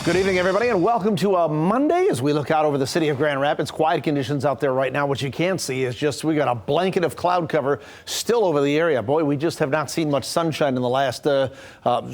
Good evening, everybody, and welcome to a Monday as we look out over the city of Grand Rapids. Quiet conditions out there right now. What you can't see is just we got a blanket of cloud cover still over the area. Boy, we just have not seen much sunshine in the last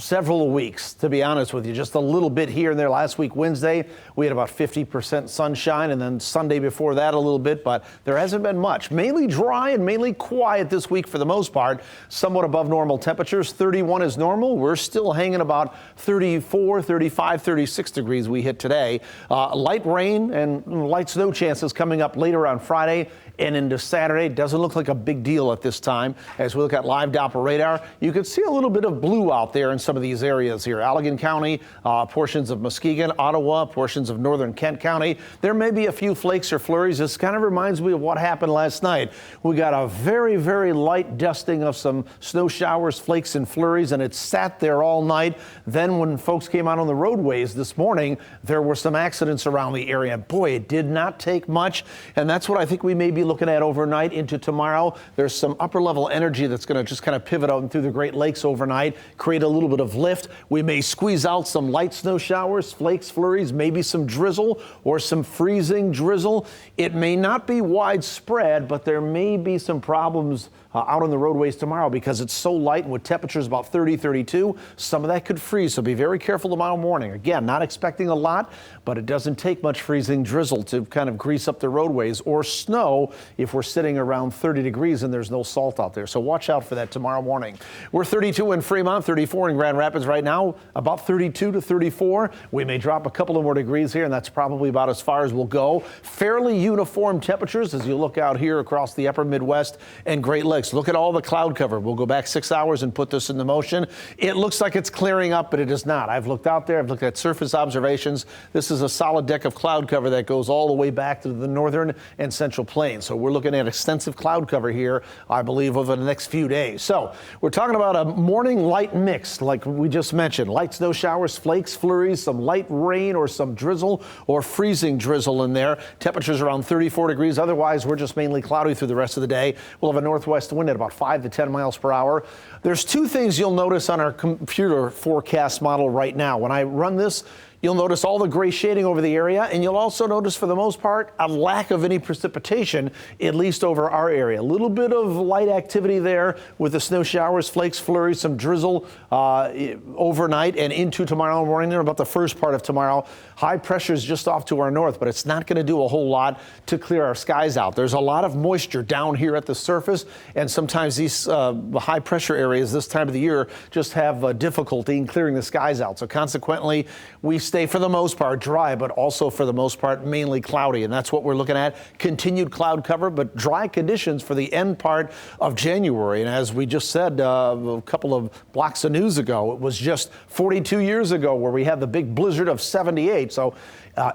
several weeks, to be honest with you. Just a little bit here and there. Last week, Wednesday, we had about 50% sunshine, and then Sunday before that a little bit, but there hasn't been much. Mainly dry and mainly quiet this week for the most part. Somewhat above normal temperatures. 31 is normal. We're still hanging about 34, 35, 36 degrees we hit today. Light rain and light snow chances coming up later on Friday and into Saturday. Doesn't look like a big deal at this time. As we look at live Doppler radar, you can see a little bit of blue out there in some of these areas here. Allegan County, portions of Muskegon, Ottawa, portions of northern Kent County. There may be a few flakes or flurries. This kind of reminds me of what happened last night. We got a very, very light dusting of some snow showers, flakes, and flurries, and it sat there all night. Then when folks came out on the roadways this morning, there were some accidents around the area. Boy, it did not take much, and that's what I think we may be looking at overnight into tomorrow. There's some upper level energy that's going to just kind of pivot out through the Great Lakes overnight, create a little bit of lift. We may squeeze out some light snow showers, flakes, flurries, maybe some drizzle or some freezing drizzle. It may not be widespread, but there may be some problems out on the roadways tomorrow because it's so light, and with temperatures about 30, 32, some of that could freeze. So be very careful tomorrow morning. Again, not expecting a lot, but it doesn't take much freezing drizzle to kind of grease up the roadways, or snow if we're sitting around 30 degrees and there's no salt out there. So watch out for that tomorrow morning. We're 32 in Fremont, 34 in Grand Rapids right now, about 32 to 34. We may drop a couple of more degrees here, and that's probably about as far as we'll go. Fairly uniform temperatures as you look out here across the upper Midwest and Great Lakes. Look at all the cloud cover. We'll go back 6 hours and put this into motion. It looks like it's clearing up, but it is not. I've looked out there. I've looked at surface observations. This is a solid deck of cloud cover that goes all the way back to the northern and central plains. So we're looking at extensive cloud cover here, I believe, over the next few days. So we're talking about a morning light mix, like we just mentioned. Light snow showers, flakes, flurries, some light rain or some drizzle or freezing drizzle in there. Temperatures around 34 degrees. Otherwise, we're just mainly cloudy through the rest of the day. We'll have a northwest wind at about 5 to 10 miles per hour. There's two things you'll notice on our computer forecast model right now. When I run this, you'll notice all the gray shading over the area, and you'll also notice, for the most part, a lack of any precipitation, at least over our area. A little bit of light activity there with the snow showers, flakes, flurries, some drizzle overnight and into tomorrow morning. They're about the first part of tomorrow. High pressure is just off to our north, but it's not going to do a whole lot to clear our skies out. There's a lot of moisture down here at the surface, and sometimes these high pressure areas this time of the year just have difficulty in clearing the skies out. So consequently, we stay for the most part dry, but also for the most part mainly cloudy, and that's what we're looking at. Continued cloud cover, but dry conditions for the end part of January. And as we just said a couple of blocks of news ago, it was just 42 years ago where we had the big blizzard of 78. So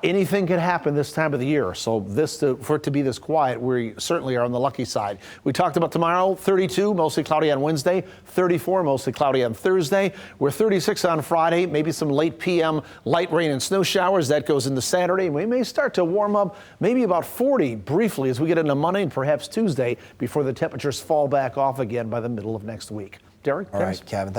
anything can happen this time of the year. So for it to be this quiet, we certainly are on the lucky side. We talked about tomorrow, 32, mostly cloudy on Wednesday, 34, mostly cloudy on Thursday. We're 36 on Friday, maybe some late PM light rain and snow showers. That goes into Saturday. We may start to warm up, maybe about 40 briefly as we get into Monday and perhaps Tuesday before the temperatures fall back off again by the middle of next week. Derek? All right, Kevin.